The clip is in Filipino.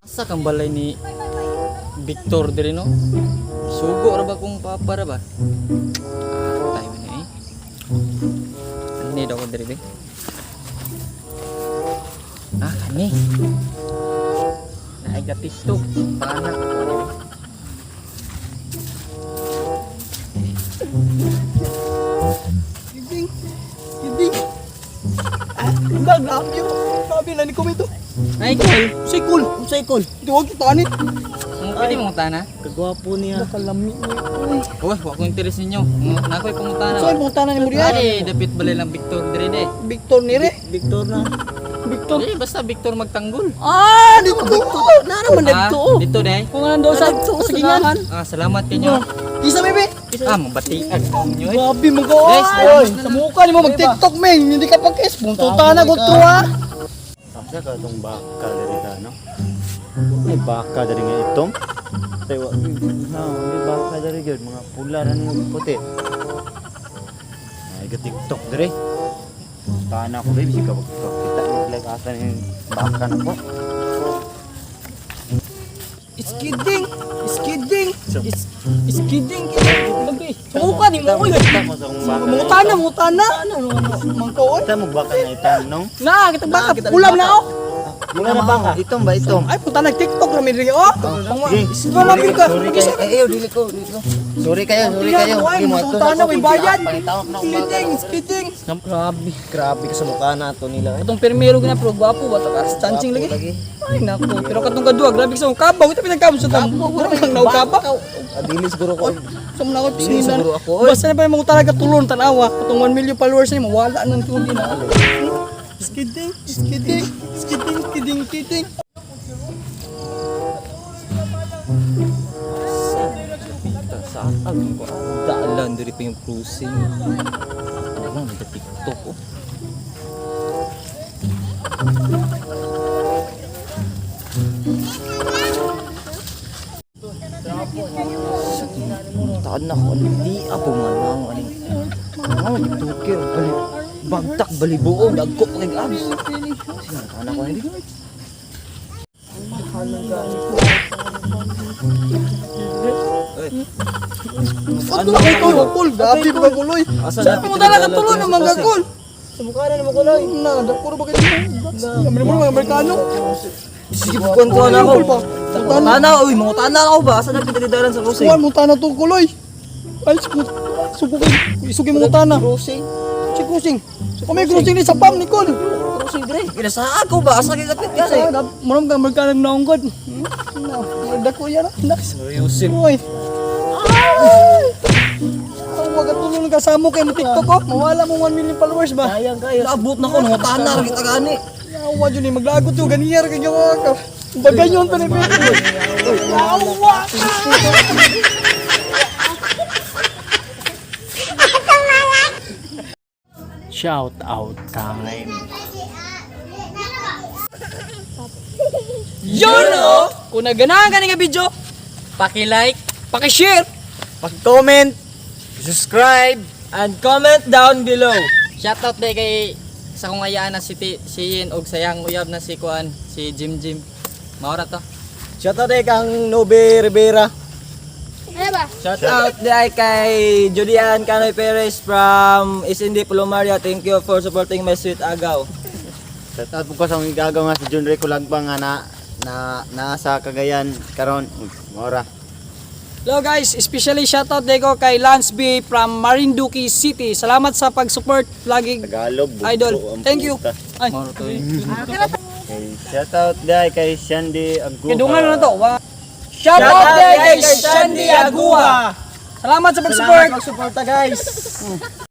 Asa kang balay ni Victor diri no? Sugo ra ba kung papara ba? Tayo na eh. Ani daw ko diri. Kani. Naiga TikTok. Panak ko diri. Giding. Grabe yun. Grabe na ni komento. Ay, cool. Saykol. Huwag kita anit. Pwede mong tana? Kagwapo niya. Nakalami niya. Uy, wa ko interes ninyo. Nakoy pangutana So, ba? yung tanah ni Muriel. Ari, dapit balay lang Victor diri de. Victor nire. Victor na. Victor. Dili basta Victor magtanggol. Dito. Naraman dito. Dito de. Kung nandun sa sagingan. Salamat kanyo. Isa, bebe. Mabatian mo nyo eh. Grabe mo ko. Guys, Oy, sa mukha ni mo mag-tiktok, meng. Hindi ka pag-kiss. Bunto tanah ko to, ha. Asa ka itong baka dari ka, no? May baka dari nga itong. Tayo, may baka dari yun. Mga pula na nga puti. Ay, ka-tiktok dari. Paano ako, baby? Sige, kita maglagasan yung baka na po. It's kidding. Mukha ni mo. Kita mo sa kong baka. Mutana. Mangkoon. Kita mo baka na itong, no? Kita baka. Ulam na, oh. Mga na baka. Itong ba, itong? Ay, puta nag-tiktok namin rin, oh. Sorry ka. Dili ko. Sorry kayo. Ay, mutana, may bayad. Pangitawak na akong baka. Kidding. Grabe ka sa mukha na ito nila. Itong permero gina pro gwapo ba ta chancing lagi. Ay nako, pero katong kadua grabe sa kabaw, ito pinagkabo sa tamo. Kang naukabaw. Adili siguro ko. Sa mga Dili pisnginan. siguro ako. Basta na pa mga talaga tulon tanawa. Katong 1 million followers ni mawala nang tuloy na. Kidding. Saan ko dalan diri pa yung cruising. Ano nag TikTok oh. Taan na ko di ako manang ani. Tukir bali bagtak bali buo dagko kay abs. Sina ko hindi. Ano kay ko kul gabi ba kuloy. Sa mo talaga tulon ng mga kul. Sa mukha na mo kuloy. Na dako ba kayo? Kami mo mga Amerikano. Sige ko na ako. Tana oy mo tana ako ba sa nagpitilidaran sa cruising. Kuan mo tana to kuloy. Ay suko kay isugi mo tana. Cruising. Si cruising. Kung may cruising ni sa pam ni Kol. Cruising dire. Kinasa ako ba asa kay kapit ka eh. Maram ka Amerikano naunggod. Dako yan. Seryosin. Uy. Huwag ka tulong ka sa mo kay mo TikTok ko. Mawala mo 1 million followers ba? Sayang kayo. Naabot na ko nung tanar kita gani. Yawa dyan eh. Maglagot yung ganiyar kay gawa ka. Baganyon pa ni Pedro. Yawa ka! Shout out time. Yun o! Kung naganahan ka nga video, paki-like, paki-share, Pag-comment, subscribe, and comment down below. Shoutout day kay sa kong ayaan na si Yin og sayang uyab na si Kuan, si Jim. Maura to. shout out kang Nobe Rivera. Shout out day kay Julian Canoy Perez from SND Pulumaria. Thank you for supporting my sweet agaw. Shout out po ko sa mga gagaw nga si John Ray Kulagbang nga na sa Cagayan karon. Mora. Hello guys, especially shoutout day ko kay Lance B from Marinduque City. Salamat sa pag-support lagi Tagalog. idol. Thank you. Ay, Maura to. Okay, shout out kay Shandy Aguha. kidungan na to. Shoutout day kay Shandy Agua. Salamat sa pag-support. Salamat pag-suporta guys.